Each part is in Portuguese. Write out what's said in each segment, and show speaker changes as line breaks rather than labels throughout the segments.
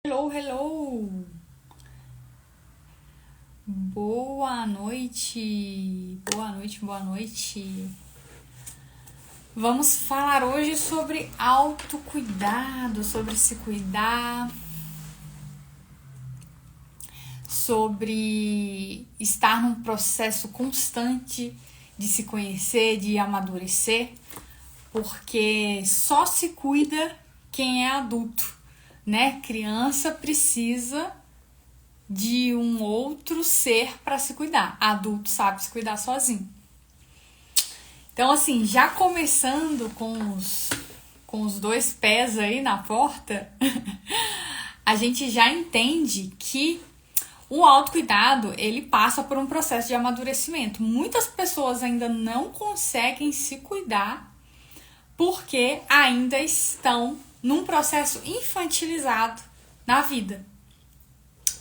Hello, hello! Boa noite! Boa noite, boa noite! Vamos falar hoje sobre autocuidado, sobre se cuidar, sobre estar num processo constante de se conhecer, de amadurecer, porque só se cuida quem é adulto, né? Criança precisa de um outro ser para se cuidar. Adulto sabe se cuidar sozinho. Então, assim, já começando com os dois pés aí na porta, a gente já entende que o autocuidado, ele passa por um processo de amadurecimento. Muitas pessoas ainda não conseguem se cuidar porque ainda estão num processo infantilizado na vida.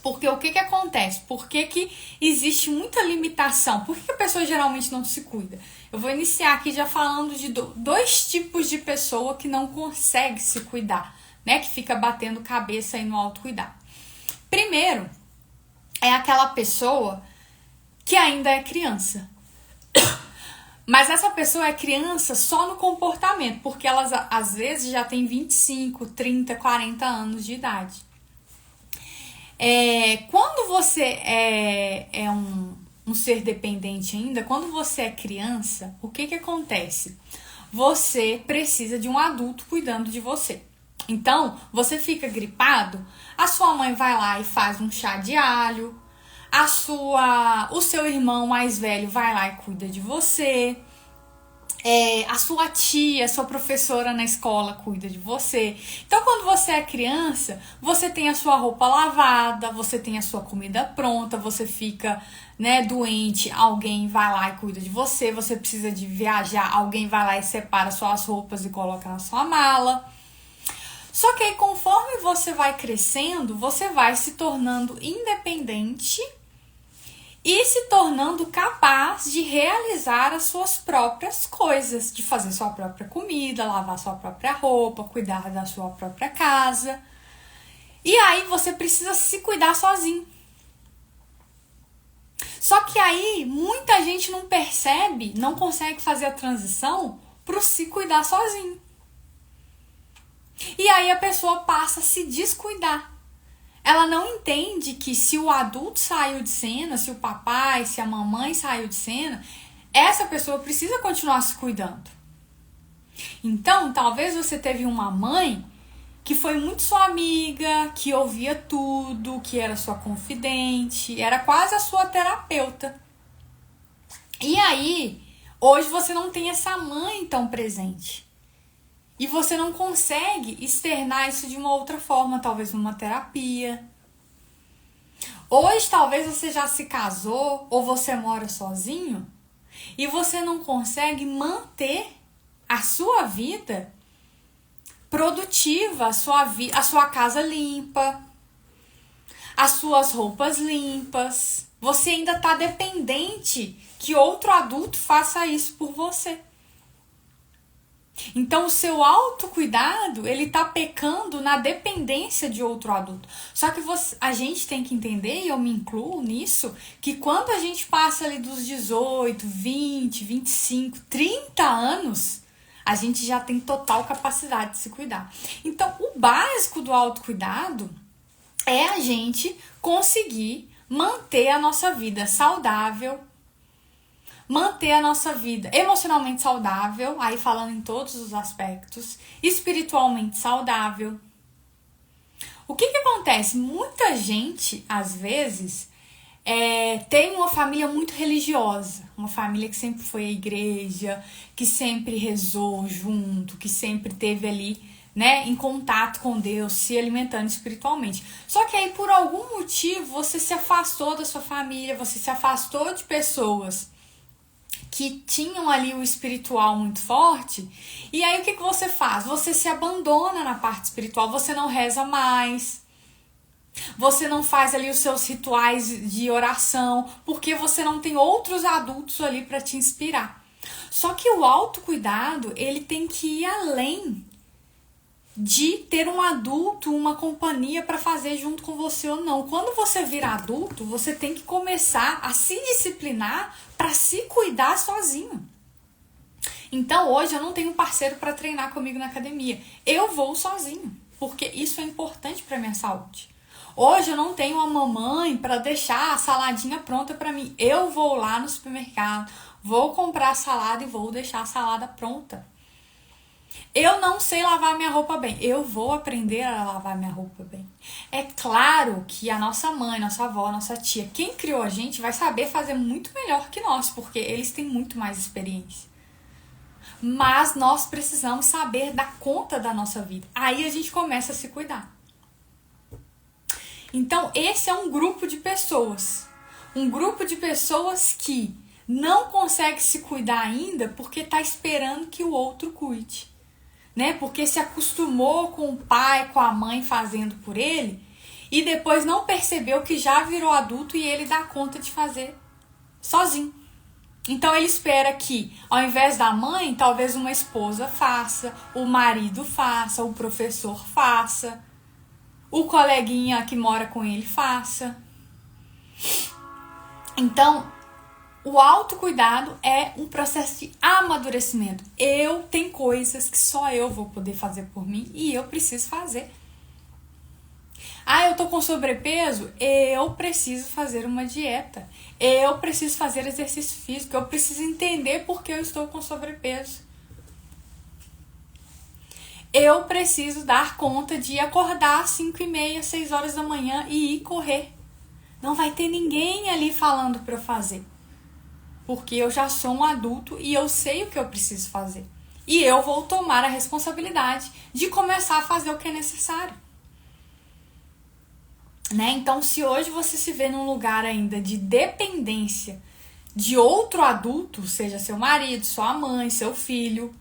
Porque o que acontece? Por que existe muita limitação? Por que a pessoa geralmente não se cuida? Eu vou iniciar aqui já falando de dois tipos de pessoa que não consegue se cuidar, né? Que fica batendo cabeça aí no autocuidado. Primeiro, é aquela pessoa que ainda é criança. Mas essa pessoa é criança só no comportamento, porque elas às vezes já tem 25, 30, 40 anos de idade. Quando você é um ser dependente ainda, quando você é criança, o que acontece? Você precisa de um adulto cuidando de você. Então, você fica gripado, a sua mãe vai lá e faz um chá de alho, o seu irmão mais velho vai lá e cuida de você. A sua tia, a sua professora na escola cuida de você. Então, quando você é criança, você tem a sua roupa lavada, você tem a sua comida pronta, você fica, doente, alguém vai lá e cuida de você. Você precisa de viajar, alguém vai lá e separa suas roupas e coloca na sua mala. Só que aí, conforme você vai crescendo, você vai se tornando independente e se tornando capaz de realizar as suas próprias coisas, de fazer sua própria comida, lavar sua própria roupa, cuidar da sua própria casa. E aí você precisa se cuidar sozinho. Só que aí muita gente não percebe, não consegue fazer a transição para se cuidar sozinho. E aí a pessoa passa a se descuidar. Ela não entende que se o adulto saiu de cena, se o papai, se a mamãe saiu de cena, essa pessoa precisa continuar se cuidando. Então, talvez você teve uma mãe que foi muito sua amiga, que ouvia tudo, que era sua confidente, era quase a sua terapeuta. E aí, hoje você não tem essa mãe tão presente. E você não consegue externar isso de uma outra forma, talvez numa terapia. Hoje, talvez você já se casou ou você mora sozinho e você não consegue manter a sua vida produtiva, a sua casa limpa, as suas roupas limpas. Você ainda está dependente que outro adulto faça isso por você. Então, o seu autocuidado, ele tá pecando na dependência de outro adulto. Só que a gente tem que entender, e eu me incluo nisso, que quando a gente passa ali dos 18, 20, 25, 30 anos, a gente já tem total capacidade de se cuidar. Então, o básico do autocuidado é a gente conseguir manter a nossa vida saudável, manter a nossa vida emocionalmente saudável, aí falando em todos os aspectos, espiritualmente saudável. O que acontece? Muita gente, às vezes, tem uma família muito religiosa, uma família que sempre foi à igreja, que sempre rezou junto, que sempre teve ali, em contato com Deus, se alimentando espiritualmente. Só que aí, por algum motivo, você se afastou da sua família, você se afastou de pessoas que tinham ali o espiritual muito forte, e aí o que você faz? Você se abandona na parte espiritual, você não reza mais, você não faz ali os seus rituais de oração, porque você não tem outros adultos ali para te inspirar. Só que o autocuidado, ele tem que ir além de ter um adulto, uma companhia para fazer junto com você ou não. Quando você vira adulto, você tem que começar a se disciplinar para se cuidar sozinho. Então hoje eu não tenho um parceiro para treinar comigo na academia. Eu vou sozinho, porque isso é importante para minha saúde. Hoje eu não tenho uma mamãe para deixar a saladinha pronta para mim. Eu vou lá no supermercado, vou comprar a salada e vou deixar a salada pronta. Eu não sei lavar minha roupa bem. Eu vou aprender a lavar minha roupa bem. É claro que a nossa mãe, nossa avó, nossa tia, quem criou a gente vai saber fazer muito melhor que nós, porque eles têm muito mais experiência. Mas nós precisamos saber dar conta da nossa vida. Aí a gente começa a se cuidar. Então, esse é um grupo de pessoas. Um grupo de pessoas que não consegue se cuidar ainda porque está esperando que o outro cuide. Né? Porque se acostumou com o pai, com a mãe fazendo por ele e depois não percebeu que já virou adulto e ele dá conta de fazer sozinho. Então ele espera que, ao invés da mãe, talvez uma esposa faça, o marido faça, o professor faça, o coleguinha que mora com ele faça. Então, o autocuidado é um processo de amadurecimento. Tenho coisas que só eu vou poder fazer por mim e eu preciso fazer. Eu tô com sobrepeso, eu preciso fazer uma dieta. Eu preciso fazer exercício físico, eu preciso entender por que eu estou com sobrepeso. Eu preciso dar conta de acordar às 5h30, 6 horas da manhã e ir correr. Não vai ter ninguém ali falando para eu fazer. Porque eu já sou um adulto e eu sei o que eu preciso fazer. E eu vou tomar a responsabilidade de começar a fazer o que é necessário. Né? Então, se hoje você se vê num lugar ainda de dependência de outro adulto, seja seu marido, sua mãe, seu filho,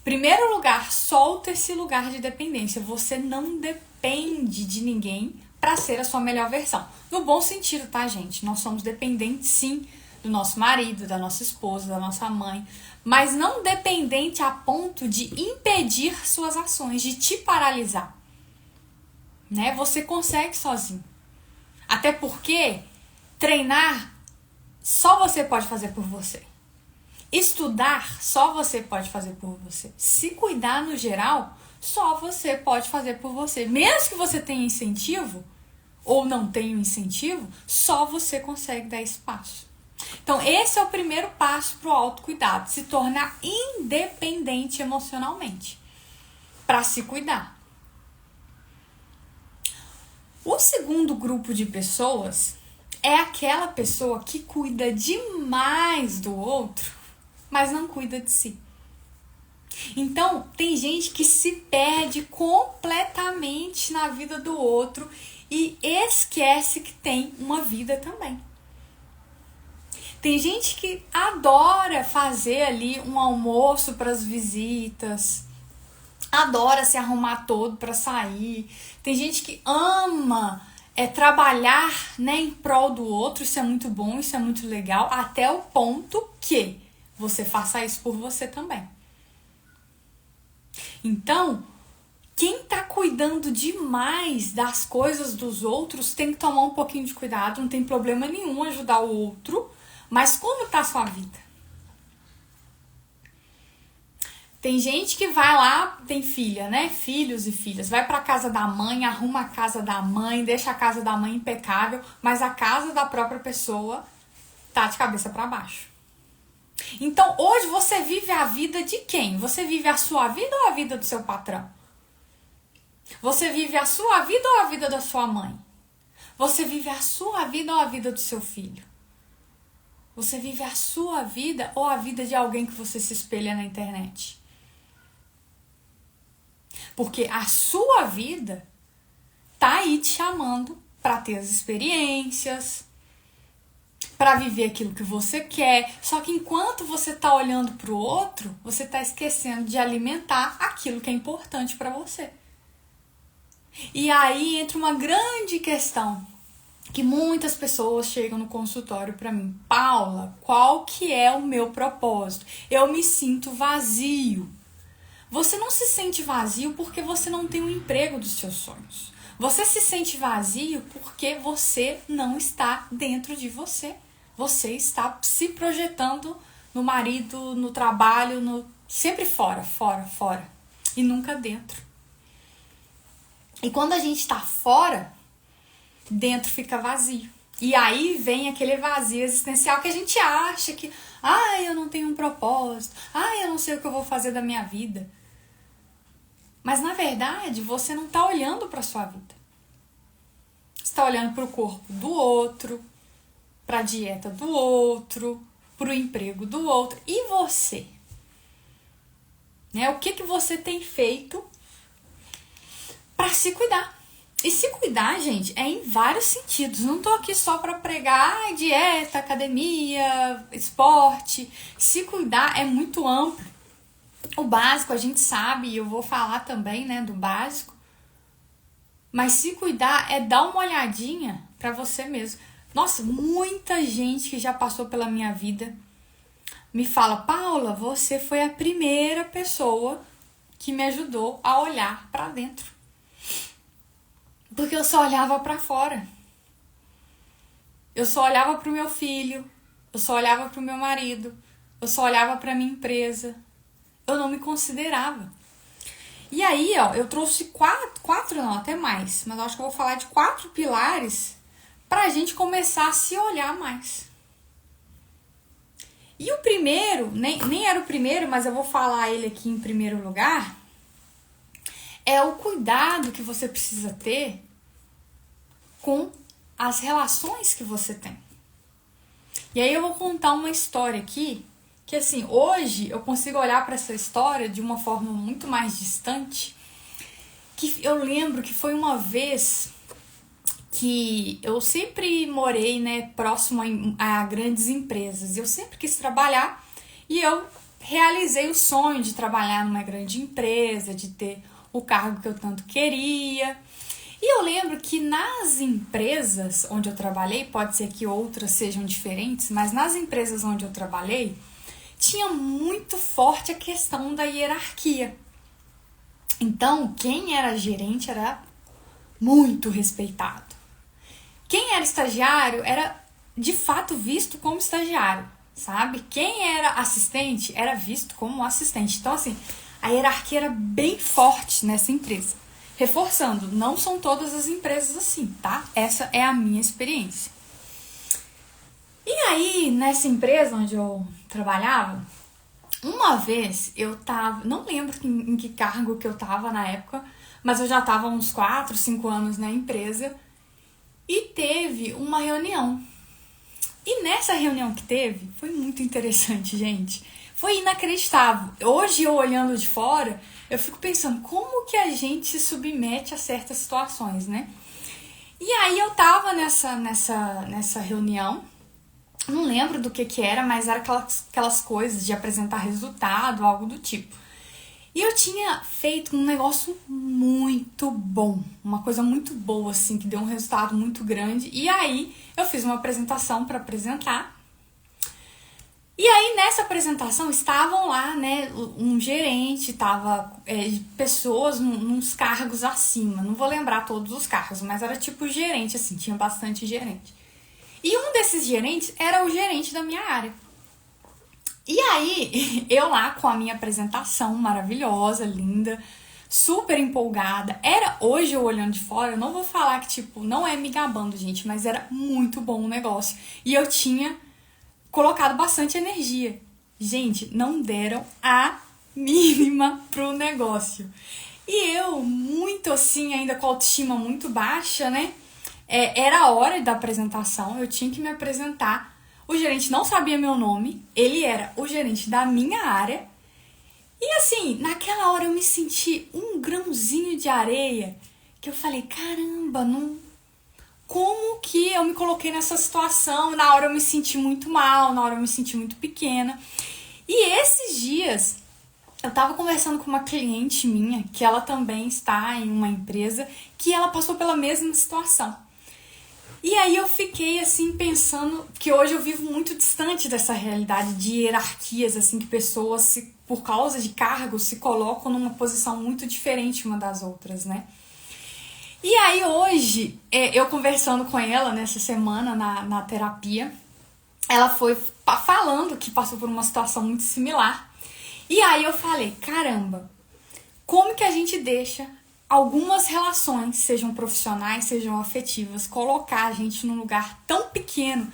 primeiro lugar, solta esse lugar de dependência. Você não depende de ninguém para ser a sua melhor versão. No bom sentido, tá, gente? Nós somos dependentes, sim, do nosso marido, da nossa esposa, da nossa mãe, mas não dependente a ponto de impedir suas ações, de te paralisar. Né? Você consegue sozinho. Até porque treinar só você pode fazer por você. Estudar só você pode fazer por você. Se cuidar no geral, só você pode fazer por você. Mesmo que você tenha incentivo ou não tenha incentivo, só você consegue dar espaço. Então, esse é o primeiro passo para o autocuidado, se tornar independente emocionalmente, para se cuidar. O segundo grupo de pessoas é aquela pessoa que cuida demais do outro, mas não cuida de si. Então, tem gente que se perde completamente na vida do outro e esquece que tem uma vida também. Tem gente que adora fazer ali um almoço para as visitas, adora se arrumar todo para sair. Tem gente que ama trabalhar, né, em prol do outro. Isso é muito bom, isso é muito legal, até o ponto que você faça isso por você também. Então, quem tá cuidando demais das coisas dos outros tem que tomar um pouquinho de cuidado. Não tem problema nenhum ajudar o outro, mas como tá a sua vida? Tem gente que vai lá, tem filha, né? Filhos e filhas. Vai pra casa da mãe, arruma a casa da mãe, deixa a casa da mãe impecável, mas a casa da própria pessoa tá de cabeça pra baixo. Então, hoje você vive a vida de quem? Você vive a sua vida ou a vida do seu patrão? Você vive a sua vida ou a vida da sua mãe? Você vive a sua vida ou a vida do seu filho? Você vive a sua vida ou a vida de alguém que você se espelha na internet? Porque a sua vida tá aí te chamando para ter as experiências, para viver aquilo que você quer. Só que enquanto você tá olhando para o outro, você tá esquecendo de alimentar aquilo que é importante para você. E aí entra uma grande questão que muitas pessoas chegam no consultório para mim. Paula, qual que é o meu propósito? Eu me sinto vazio. Você não se sente vazio porque você não tem um emprego dos seus sonhos. Você se sente vazio porque você não está dentro de você. Você está se projetando no marido, no trabalho, sempre fora, fora, fora. E nunca dentro. E quando a gente está fora, dentro fica vazio. E aí vem aquele vazio existencial que a gente acha que, eu não tenho um propósito, eu não sei o que eu vou fazer da minha vida. Mas na verdade, você não está olhando para a sua vida. Você está olhando para o corpo do outro, para a dieta do outro, para o emprego do outro. E você? Né? O que você tem feito para se cuidar? E se cuidar, gente, é em vários sentidos. Não tô aqui só para pregar dieta, academia, esporte. Se cuidar é muito amplo. O básico a gente sabe, e eu vou falar também, né, do básico. Mas se cuidar é dar uma olhadinha para você mesmo. Nossa, muita gente que já passou pela minha vida me fala: Paula, você foi a primeira pessoa que me ajudou a olhar para dentro. Porque eu só olhava para fora. Eu só olhava para o meu filho, eu só olhava para o meu marido, eu só olhava para minha empresa. Eu não me considerava. E aí, eu trouxe quatro não, até mais, mas eu acho que eu vou falar de 4 pilares pra gente começar a se olhar mais. E o primeiro, nem era o primeiro, mas eu vou falar ele aqui em primeiro lugar, é o cuidado que você precisa ter com as relações que você tem. E aí eu vou contar uma história aqui, que assim, hoje eu consigo olhar para essa história de uma forma muito mais distante, que eu lembro que foi uma vez que eu sempre morei, né, próximo a grandes empresas. Eu sempre quis trabalhar e eu realizei o sonho de trabalhar numa grande empresa, de ter o cargo que eu tanto queria. E eu lembro que nas empresas onde eu trabalhei, pode ser que outras sejam diferentes, mas nas empresas onde eu trabalhei, tinha muito forte a questão da hierarquia. Então, quem era gerente era muito respeitado. Quem era estagiário era, de fato, visto como estagiário, sabe? Quem era assistente era visto como assistente. Então, assim, a hierarquia era bem forte nessa empresa. Reforçando, não são todas as empresas assim, tá? Essa é a minha experiência. E aí, nessa empresa onde eu trabalhava, uma vez eu tava, não lembro em que cargo que eu tava na época, mas eu já tava há uns 4, 5 anos na empresa, e teve uma reunião. E nessa reunião que teve, foi muito interessante, gente. Foi inacreditável. Hoje, eu olhando de fora, eu fico pensando como que a gente se submete a certas situações, né? E aí eu tava nessa reunião, não lembro do que era, mas era aquelas coisas de apresentar resultado, algo do tipo. E eu tinha feito um negócio muito bom, uma coisa muito boa, assim, que deu um resultado muito grande. E aí eu fiz uma apresentação para apresentar. E aí nessa apresentação estavam lá, né, um gerente, tava pessoas nos cargos acima. Não vou lembrar todos os cargos, mas era tipo gerente, assim, tinha bastante gerente. E um desses gerentes era o gerente da minha área. E aí, eu lá com a minha apresentação maravilhosa, linda, super empolgada. Hoje eu olhando de fora, eu não vou falar que, tipo, não é me gabando, gente, mas era muito bom o negócio. E eu tinha colocado bastante energia. Gente, não deram a mínima pro negócio. E eu, muito assim, ainda com a autoestima muito baixa, né? Era a hora da apresentação, eu tinha que me apresentar. O gerente não sabia meu nome, ele era o gerente da minha área. E assim, naquela hora eu me senti um grãozinho de areia, que eu falei, caramba, como que eu me coloquei nessa situação? Na hora eu me senti muito mal, na hora eu me senti muito pequena. E esses dias, eu tava conversando com uma cliente minha, que ela também está em uma empresa, que ela passou pela mesma situação. E aí eu fiquei assim pensando que hoje eu vivo muito distante dessa realidade de hierarquias, assim, que pessoas, por causa de cargos, se colocam numa posição muito diferente uma das outras, né? E aí hoje, eu conversando com ela nessa semana na terapia, ela foi falando que passou por uma situação muito similar. E aí eu falei, caramba, como que a gente deixa algumas relações, sejam profissionais, sejam afetivas, colocar a gente num lugar tão pequeno,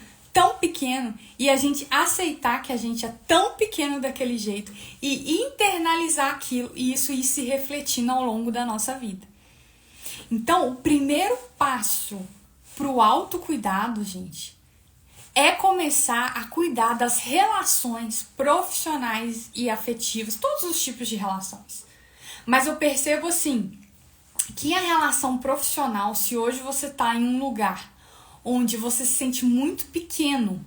e a gente aceitar que a gente é tão pequeno daquele jeito e internalizar aquilo e isso ir se refletindo ao longo da nossa vida. Então, o primeiro passo pro autocuidado, gente, é começar a cuidar das relações profissionais e afetivas, todos os tipos de relações. Mas eu percebo assim, que a relação profissional, se hoje você tá em um lugar onde você se sente muito pequeno,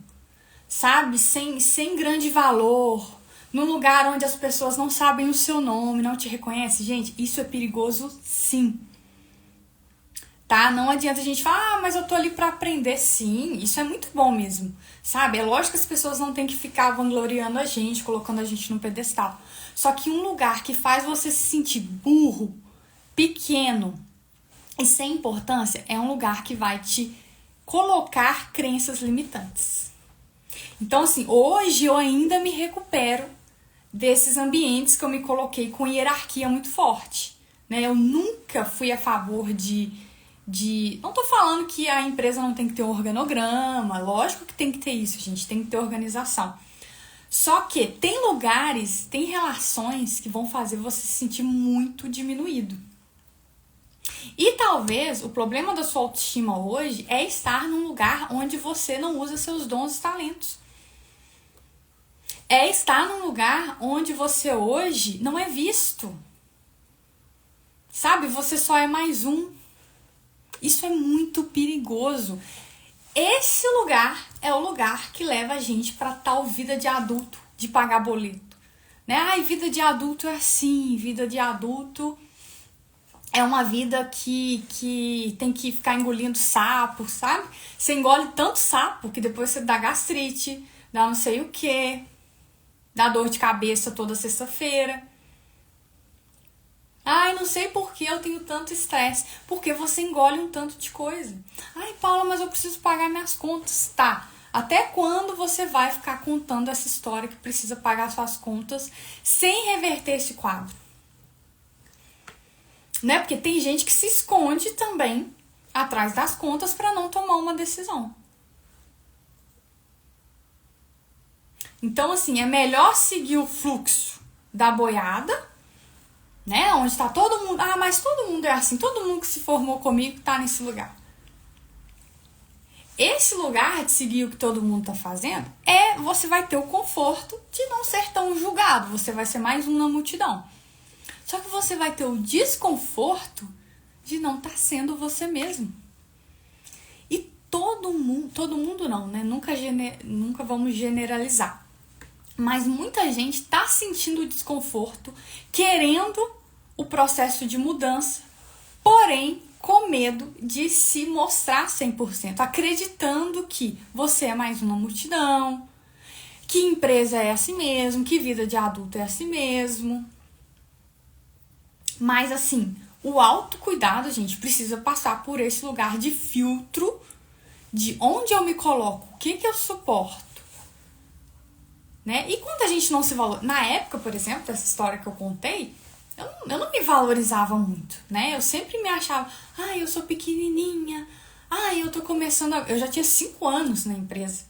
sabe? Sem grande valor, num lugar onde as pessoas não sabem o seu nome, não te reconhecem, gente, isso é perigoso sim. Tá? Não adianta a gente falar, mas eu tô ali pra aprender. Sim, isso é muito bom mesmo, sabe? É lógico que as pessoas não têm que ficar vangloriando a gente, colocando a gente num pedestal. Só que um lugar que faz você se sentir burro, pequeno e sem importância é um lugar que vai te colocar crenças limitantes. Então, assim, hoje eu ainda me recupero desses ambientes que eu me coloquei com hierarquia muito forte, né? Eu nunca fui a favor não tô falando que a empresa não tem que ter um organograma, lógico que tem que ter isso, gente, tem que ter organização. Só que tem lugares, tem relações que vão fazer você se sentir muito diminuído. E talvez o problema da sua autoestima hoje é estar num lugar onde você não usa seus dons e talentos. É estar num lugar onde você hoje não é visto. Sabe, você só é mais um. Isso é muito perigoso. Esse lugar é o lugar que leva a gente para tal vida de adulto, de pagar boleto. Né? Ai, vida de adulto é assim, vida de adulto é uma vida que tem que ficar engolindo sapo, sabe? Você engole tanto sapo que depois você dá gastrite, dá não sei o que, dá dor de cabeça toda sexta-feira. Ai, não sei por que eu tenho tanto estresse. Porque você engole um tanto de coisa. Ai, Paula, mas eu preciso pagar minhas contas. Tá. Até quando você vai ficar contando essa história que precisa pagar suas contas sem reverter esse quadro? Né? Porque tem gente que se esconde também atrás das contas para não tomar uma decisão. Então, assim, é melhor seguir o fluxo da boiada, né? Onde tá todo mundo. Ah, mas todo mundo é assim. Todo mundo que se formou comigo tá nesse lugar. Esse lugar de seguir o que todo mundo tá fazendo você vai ter o conforto de não ser tão julgado. Você vai ser mais um na multidão. Só que você vai ter o desconforto de não estar sendo você mesmo. E todo mundo não, né? Nunca vamos generalizar. Mas muita gente tá sentindo o desconforto, querendo o processo de mudança, porém com medo de se mostrar 100%, acreditando que você é mais uma multidão, que empresa é assim mesmo, que vida de adulto é assim mesmo. Mas assim, o autocuidado, gente, precisa passar por esse lugar de filtro, de onde eu me coloco, o que eu suporto. Né? E quando a gente não se valoriza... Na época, por exemplo, dessa história que eu contei, eu não me valorizava muito, né? Eu sempre me achava, eu sou pequenininha, eu tô começando... Eu já tinha 5 anos na empresa.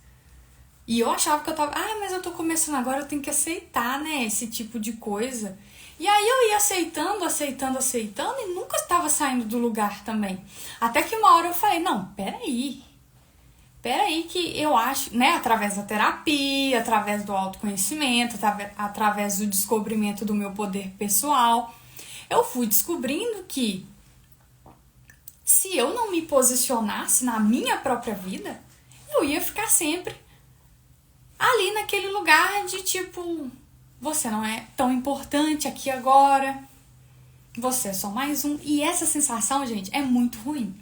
E eu achava que eu tava, mas eu tô começando agora, eu tenho que aceitar, né? Esse tipo de coisa. E aí eu ia aceitando, e nunca estava saindo do lugar também. Até que uma hora eu falei, não, peraí que eu acho, né, através da terapia, através do autoconhecimento, através do descobrimento do meu poder pessoal, eu fui descobrindo que se eu não me posicionasse na minha própria vida, eu ia ficar sempre ali naquele lugar de tipo, você não é tão importante aqui agora, você é só mais um. E essa sensação, gente, é muito ruim.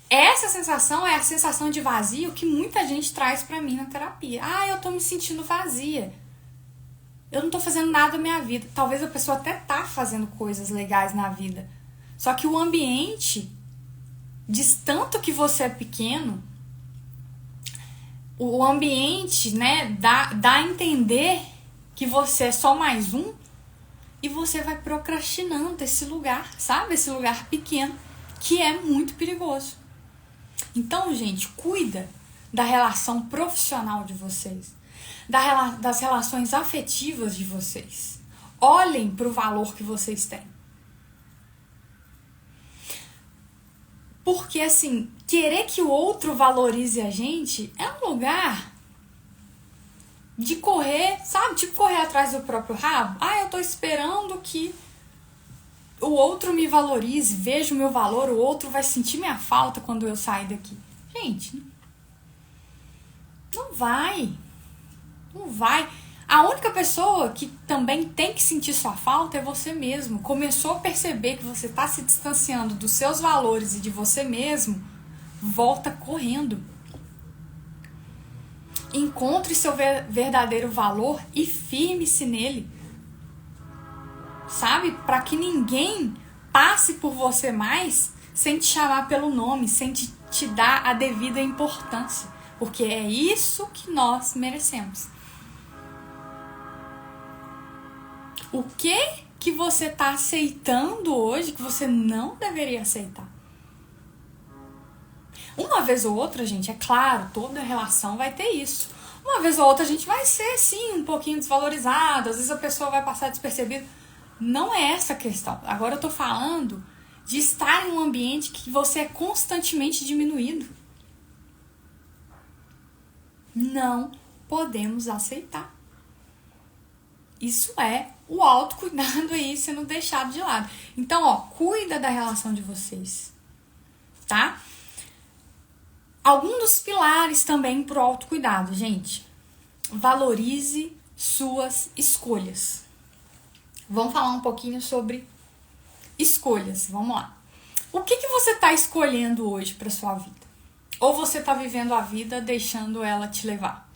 Essa sensação é a sensação de vazio que muita gente traz pra mim na terapia. Ah, eu tô me sentindo vazia. Eu não tô fazendo nada na minha vida. Talvez a pessoa até tá fazendo coisas legais na vida. Só que o ambiente diz tanto que você é pequeno. O ambiente, né, dá a entender que você é só mais um. E você vai procrastinando esse lugar, sabe? Esse lugar pequeno, que é muito perigoso. Então, gente, cuida da relação profissional de vocês, das relações afetivas de vocês. Olhem para o valor que vocês têm. Porque, assim, querer que o outro valorize a gente é um lugar de correr, sabe? Tipo correr atrás do próprio rabo. Ah, eu tô esperando que o outro me valorize, veja o meu valor, o outro vai sentir minha falta quando eu sair daqui. Gente, não vai. Não vai. A única pessoa que também tem que sentir sua falta é você mesmo. Começou a perceber que você está se distanciando dos seus valores e de você mesmo, volta correndo. Encontre seu verdadeiro valor e firme-se nele. Sabe? Para que ninguém passe por você mais sem te chamar pelo nome, sem te dar a devida importância. Porque é isso que nós merecemos. O que você está aceitando hoje que você não deveria aceitar? Uma vez ou outra, gente, é claro, toda relação vai ter isso. Uma vez ou outra a gente vai ser, sim, um pouquinho desvalorizado. Às vezes a pessoa vai passar despercebida. Não é essa a questão. Agora eu tô falando de estar em um ambiente que você é constantemente diminuído. Não podemos aceitar. Isso é o autocuidado aí sendo deixado de lado. Então, ó, cuida da relação de vocês, tá? Alguns dos pilares também pro autocuidado, gente. Valorize suas escolhas. Vamos falar um pouquinho sobre escolhas. Vamos lá. O que você está escolhendo hoje para sua vida? Ou você está vivendo a vida deixando ela te levar?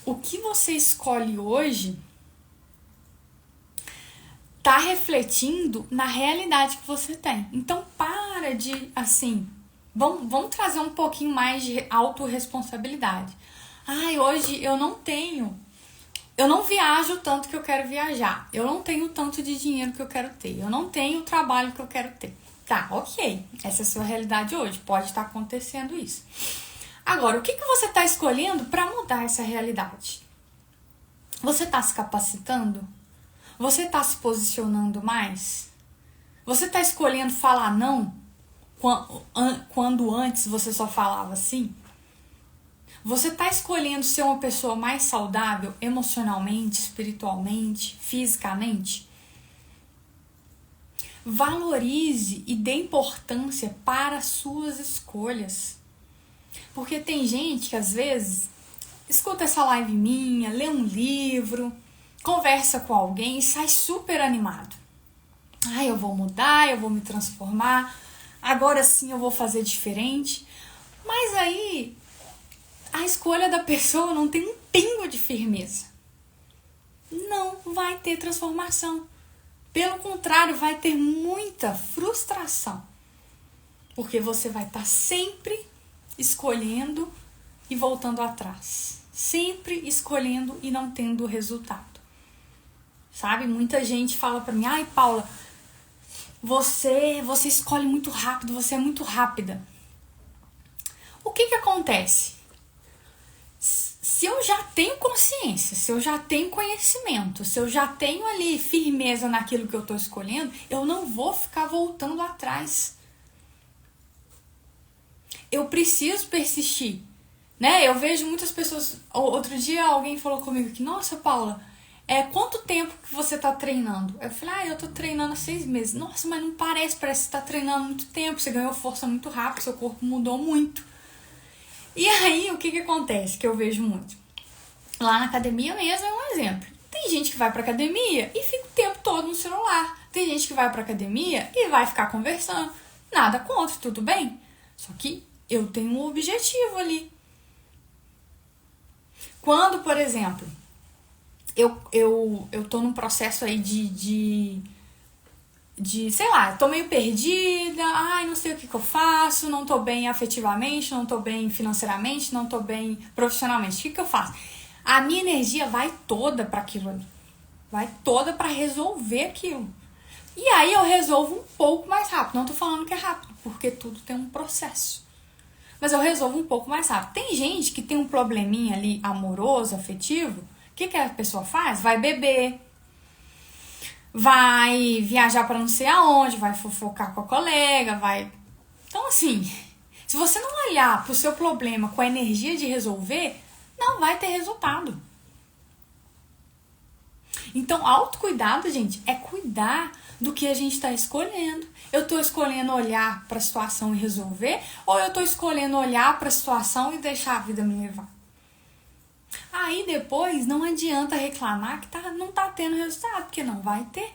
O que você escolhe hoje tá refletindo na realidade que você tem. Então para de, assim, vamos trazer um pouquinho mais de autorresponsabilidade. Ai, hoje eu não viajo tanto que eu quero viajar. Eu não tenho tanto de dinheiro que eu quero ter. Eu não tenho o trabalho que eu quero ter. Tá, ok. Essa é a sua realidade hoje. Pode estar acontecendo isso. Agora, o que você está escolhendo para mudar essa realidade? Você está se capacitando? Você está se posicionando mais? Você está escolhendo falar não quando antes você só falava sim? Você está escolhendo ser uma pessoa mais saudável emocionalmente, espiritualmente, fisicamente? Valorize e dê importância para as suas escolhas. Porque tem gente que às vezes escuta essa live minha, lê um livro, conversa com alguém e sai super animado. Ah, eu vou mudar, eu vou me transformar, agora sim eu vou fazer diferente. Mas aí a escolha da pessoa não tem um pingo de firmeza. Não vai ter transformação. Pelo contrário, vai ter muita frustração. Porque você vai estar sempre escolhendo e voltando atrás. Sempre escolhendo e não tendo resultado. Sabe? Muita gente fala pra mim, ai, Paula, você escolhe muito rápido, você é muito rápida. O que acontece? Se eu já tenho consciência, se eu já tenho conhecimento, se eu já tenho ali firmeza naquilo que eu tô escolhendo, eu não vou ficar voltando atrás. Eu preciso persistir, né? Eu vejo muitas pessoas... Outro dia alguém falou comigo que, nossa, Paula, quanto tempo que você tá treinando? Eu falei, eu tô treinando há 6 meses. Nossa, mas não parece que você tá treinando há muito tempo, você ganhou força muito rápido, seu corpo mudou muito. E aí, o que acontece, que eu vejo muito? Lá na academia mesmo é um exemplo. Tem gente que vai pra academia e fica o tempo todo no celular. Tem gente que vai pra academia e vai ficar conversando. Nada contra, tudo bem. Só que eu tenho um objetivo ali. Quando, por exemplo, eu tô num processo aí de sei lá, tô meio perdida, ai, não sei o que eu faço, não tô bem afetivamente, não tô bem financeiramente, não tô bem profissionalmente. O que eu faço? A minha energia vai toda para aquilo ali. Vai toda para resolver aquilo. E aí eu resolvo um pouco mais rápido. Não tô falando que é rápido, porque tudo tem um processo. Mas eu resolvo um pouco mais rápido. Tem gente que tem um probleminha ali amoroso, afetivo. O que a pessoa faz? Vai beber, vai viajar para não sei aonde, vai fofocar com a colega, vai... Então, assim, se você não olhar pro seu problema com a energia de resolver, não vai ter resultado. Então, autocuidado, gente, é cuidar do que a gente está escolhendo. Eu estou escolhendo olhar para a situação e resolver, ou eu estou escolhendo olhar para a situação e deixar a vida me levar? Aí depois não adianta reclamar que não tá tendo resultado, porque não vai ter.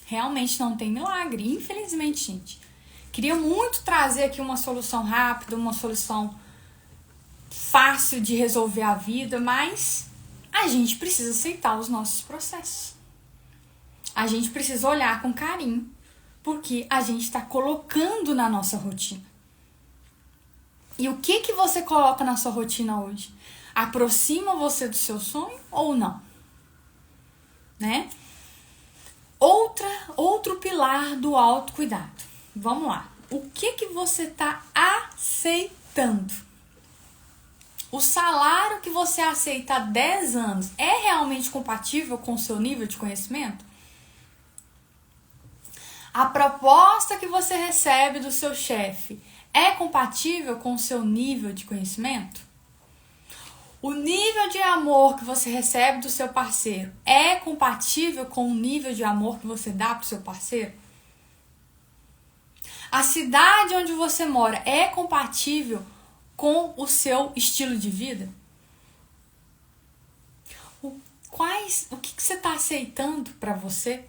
Realmente não tem milagre, infelizmente, gente. Queria muito trazer aqui uma solução rápida, uma solução fácil de resolver a vida, mas a gente precisa aceitar os nossos processos. A gente precisa olhar com carinho, porque a gente está colocando na nossa rotina. E o que você coloca na sua rotina hoje? Aproxima você do seu sonho ou não? Né? Outro pilar do autocuidado. Vamos lá. O que você está aceitando? O salário que você aceita há 10 anos é realmente compatível com o seu nível de conhecimento? A proposta que você recebe do seu chefe é compatível com o seu nível de conhecimento? O nível de amor que você recebe do seu parceiro é compatível com o nível de amor que você dá para o seu parceiro? A cidade onde você mora é compatível com o seu estilo de vida? O que você está aceitando para você?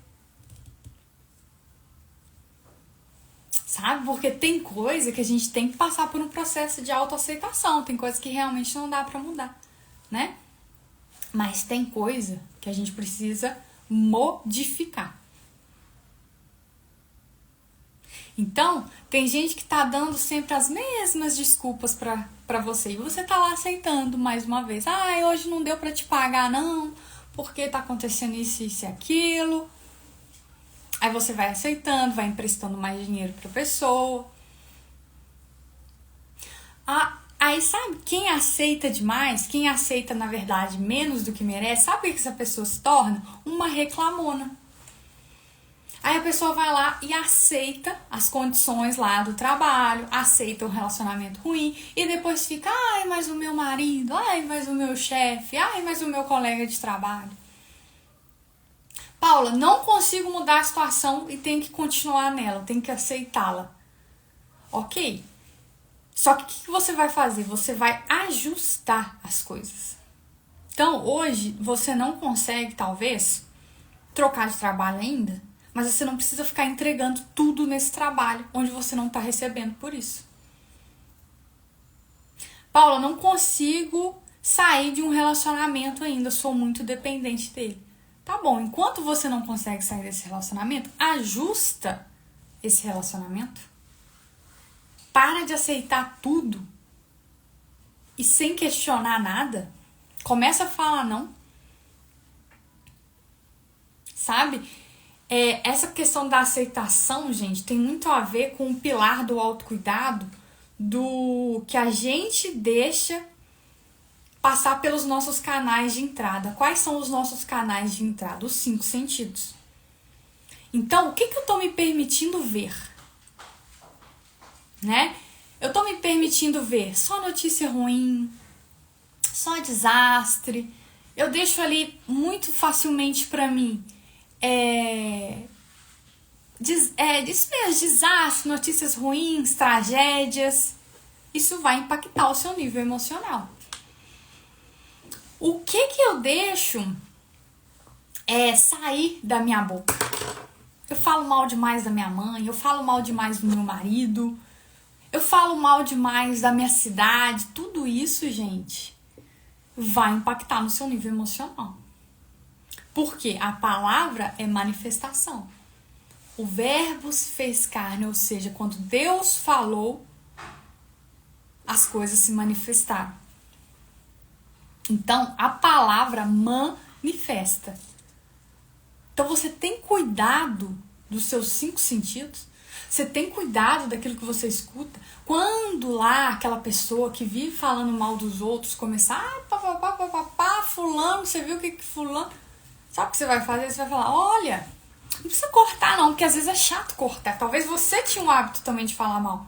Sabe? Porque tem coisa que a gente tem que passar por um processo de autoaceitação. Tem coisa que realmente não dá para mudar, né? Mas tem coisa que a gente precisa modificar. Então, tem gente que tá dando sempre as mesmas desculpas pra você. E você tá lá aceitando mais uma vez. Ah, hoje não deu pra te pagar não, porque tá acontecendo isso e aquilo. Aí você vai aceitando, vai emprestando mais dinheiro pra pessoa. Aí sabe, quem aceita demais, quem aceita na verdade menos do que merece, sabe o que essa pessoa se torna? Uma reclamona. Aí a pessoa vai lá e aceita as condições lá do trabalho, aceita o relacionamento ruim e depois fica, ai, mas o meu marido, ai, mas o meu chefe, ai, mas o meu colega de trabalho. Paula, não consigo mudar a situação e tenho que continuar nela, tenho que aceitá-la. Ok. Só que o que você vai fazer? Você vai ajustar as coisas. Então, hoje, você não consegue, talvez, trocar de trabalho ainda, mas você não precisa ficar entregando tudo nesse trabalho, onde você não está recebendo por isso. Paula, não consigo sair de um relacionamento ainda, sou muito dependente dele. Tá bom, enquanto você não consegue sair desse relacionamento, ajusta esse relacionamento. Para de aceitar tudo e sem questionar nada. Começa a falar não. Sabe? Essa questão da aceitação, gente, tem muito a ver com o pilar do autocuidado, do que a gente deixa passar pelos nossos canais de entrada. Quais são os nossos canais de entrada? Os 5 sentidos. Então, o que eu tô me permitindo ver? Né? Eu tô me permitindo ver só notícia ruim, só desastre. Eu deixo ali muito facilmente pra mim desastre, notícias ruins, tragédias. Isso vai impactar o seu nível emocional. O que eu deixo sair da minha boca? Eu falo mal demais da minha mãe, eu falo mal demais do meu marido, eu falo mal demais da minha cidade, tudo isso, gente, vai impactar no seu nível emocional. Porque a palavra é manifestação. O verbo se fez carne, ou seja, quando Deus falou, as coisas se manifestaram. Então, a palavra manifesta. Então, você tem cuidado dos seus 5 sentidos. Você tem cuidado daquilo que você escuta. Quando lá aquela pessoa que vive falando mal dos outros começar, fulano, você viu o que fulano... Sabe o que você vai fazer? Você vai falar, olha, não precisa cortar não, porque às vezes é chato cortar. Talvez você tinha um hábito também de falar mal.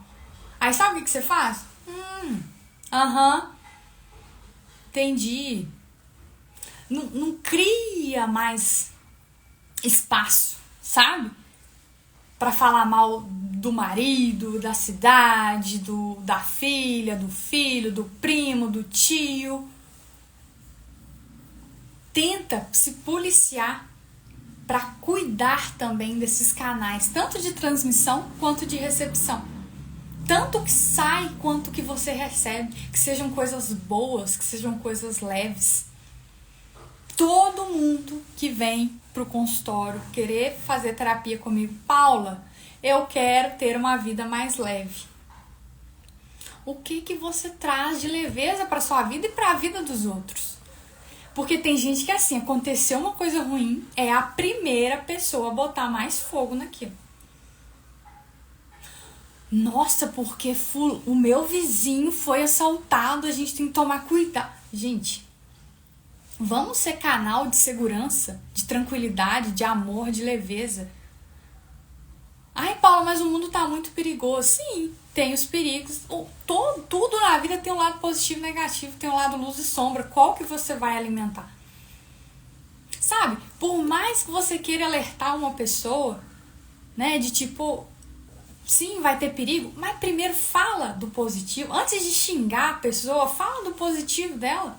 Aí sabe o que você faz? Entendi. Não cria mais espaço, sabe? Pra falar mal do marido, da cidade, da filha, do filho, do primo, do tio. Tenta se policiar para cuidar também desses canais, tanto de transmissão quanto de recepção. Tanto que sai quanto que você recebe, que sejam coisas boas, que sejam coisas leves. Todo mundo que vem pro consultório querer fazer terapia comigo, Paula, eu quero ter uma vida mais leve. O que você traz de leveza para sua vida e para a vida dos outros? Porque tem gente que assim, aconteceu uma coisa ruim, é a primeira pessoa a botar mais fogo naquilo. Nossa, porque o meu vizinho foi assaltado, a gente tem que tomar cuidado. Gente, vamos ser canal de segurança, de tranquilidade, de amor, de leveza. Ai, Paula, mas o mundo tá muito perigoso. Sim, tem os perigos. Tudo na vida tem um lado positivo e negativo, tem um lado luz e sombra. Qual que você vai alimentar? Sabe, por mais que você queira alertar uma pessoa, né, de tipo, sim, vai ter perigo, mas primeiro fala do positivo. Antes de xingar a pessoa, fala do positivo dela.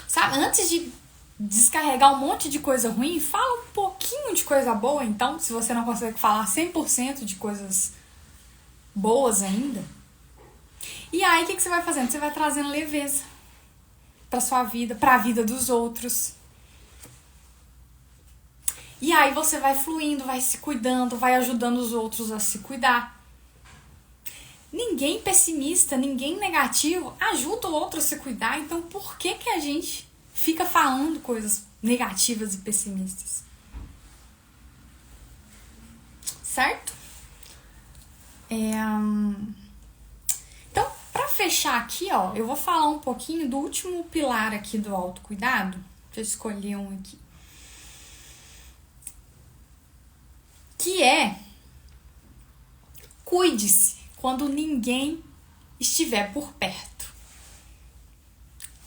Sabe, antes de descarregar um monte de coisa ruim, fala um pouquinho de coisa boa, então, se você não consegue falar 100% de coisas boas ainda. E aí, o que você vai fazendo? Você vai trazendo leveza pra sua vida, pra vida dos outros. E aí você vai fluindo, vai se cuidando, vai ajudando os outros a se cuidar. Ninguém pessimista, ninguém negativo ajuda o outro a se cuidar, então por que a gente fica falando coisas negativas e pessimistas? Certo? Então, pra fechar aqui, ó, eu vou falar um pouquinho do último pilar aqui do autocuidado. Deixa eu escolher um aqui. Que é: cuide-se quando ninguém estiver por perto.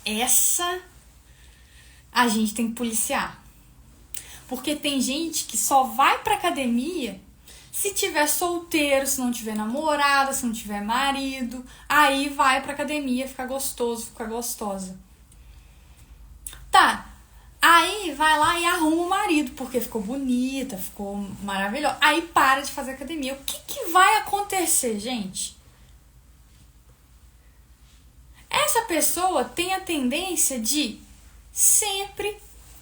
Essa a gente tem que policiar. Porque tem gente que só vai pra academia se tiver solteiro, se não tiver namorada, se não tiver marido. Aí vai pra academia, fica gostoso, fica gostosa. Tá. Aí vai lá e arruma o marido, porque ficou bonita, ficou maravilhosa. Aí para de fazer academia. O que vai acontecer, gente? Essa pessoa tem a tendência de sempre,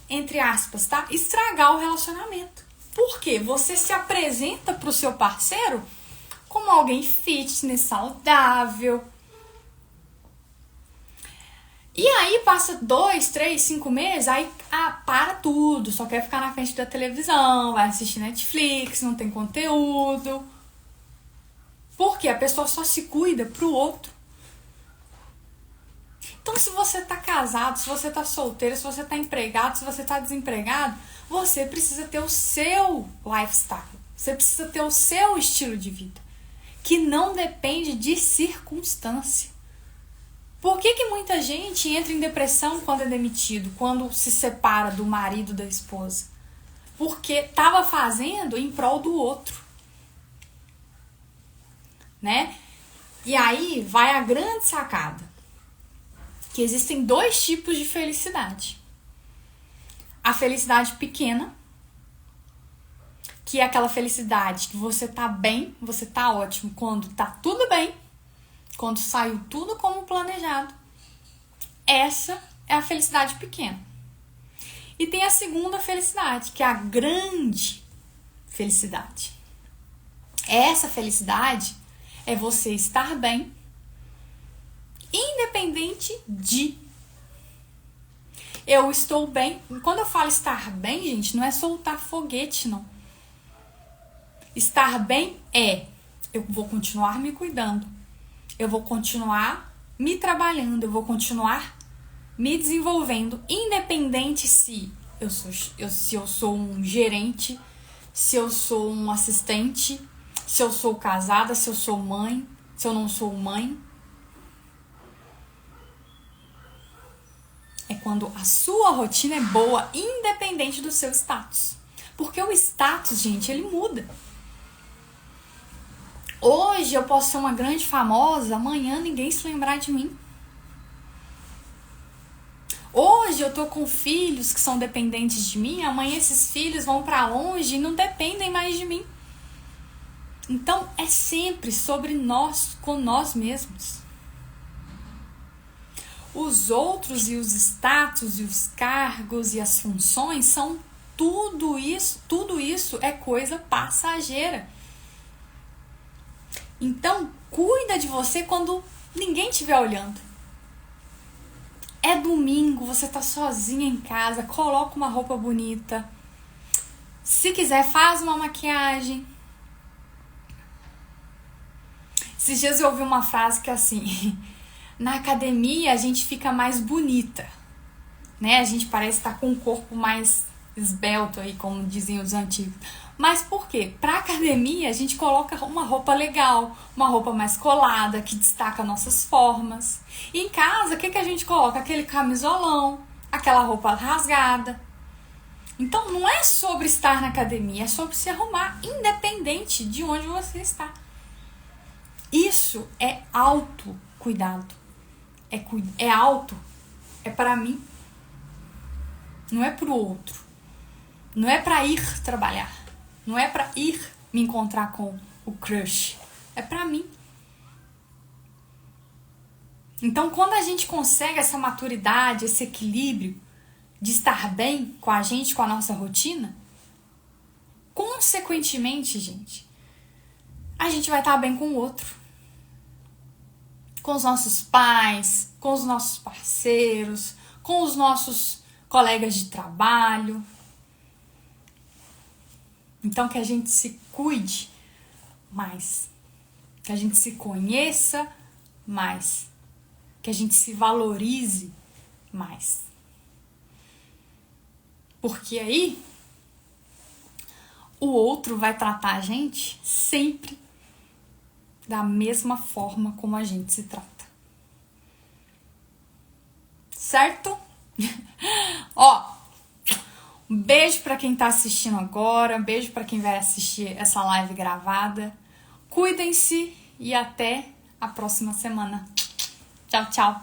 entre aspas, tá? Estragar o relacionamento. Por quê? Você se apresenta pro seu parceiro como alguém fitness, saudável. E aí passa 2, 3, 5 meses, aí para tudo, só quer ficar na frente da televisão, vai assistir Netflix, não tem conteúdo. Porque a pessoa só se cuida pro outro. Então, se você tá casado, se você tá solteiro, se você tá empregado, se você tá desempregado, você precisa ter o seu lifestyle. Você precisa ter o seu estilo de vida, que não depende de circunstância. Por que muita gente entra em depressão quando é demitido, quando se separa do marido, da esposa? Porque estava fazendo em prol do outro, né? E aí vai a grande sacada, que existem 2 tipos de felicidade. A felicidade pequena, que é aquela felicidade que você tá bem, você tá ótimo quando tá tudo bem, quando saiu tudo como planejado. Essa é a felicidade pequena. E tem a segunda felicidade, que é a grande felicidade. Essa felicidade é você estar bem, independente de. Eu estou bem. Quando eu falo estar bem, gente, não é soltar foguete, não. Estar bem é: eu vou continuar me cuidando, eu vou continuar me trabalhando, eu vou continuar me desenvolvendo, independente se eu sou um gerente, se eu sou um assistente, se eu sou casada, se eu sou mãe, se eu não sou mãe. É quando a sua rotina é boa, independente do seu status. Porque o status, gente, ele muda. Hoje eu posso ser uma grande famosa, amanhã ninguém se lembrar de mim. Hoje eu tô com filhos que são dependentes de mim, amanhã esses filhos vão pra longe e não dependem mais de mim. Então é sempre sobre nós, com nós mesmos. Os outros e os status e os cargos e as funções são tudo isso é coisa passageira. Então, cuida de você quando ninguém estiver olhando. É domingo, você tá sozinha em casa, coloca uma roupa bonita. Se quiser, faz uma maquiagem. Esses dias eu ouvi uma frase que é assim: na academia a gente fica mais bonita, né? A gente parece estar com um corpo mais esbelto aí, como diziam os antigos. Mas por quê? Pra academia a gente coloca uma roupa legal, uma roupa mais colada, que destaca nossas formas. E em casa, o que a gente coloca? Aquele camisolão, aquela roupa rasgada. Então não é sobre estar na academia, é sobre se arrumar, independente de onde você está. Isso é autocuidado. É auto, é para mim. Não é pro outro. Não é pra ir trabalhar. Não é pra ir me encontrar com o crush. É pra mim. Então, quando a gente consegue essa maturidade, esse equilíbrio de estar bem com a gente, com a nossa rotina, consequentemente, gente, a gente vai estar bem com o outro. Com os nossos pais, com os nossos parceiros, com os nossos colegas de trabalho. Então, que a gente se cuide mais, que a gente se conheça mais, que a gente se valorize mais. Porque aí, o outro vai tratar a gente sempre da mesma forma como a gente se trata. Certo? Ó, um beijo pra quem tá assistindo agora, um beijo pra quem vai assistir essa live gravada. Cuidem-se e até a próxima semana. Tchau, tchau.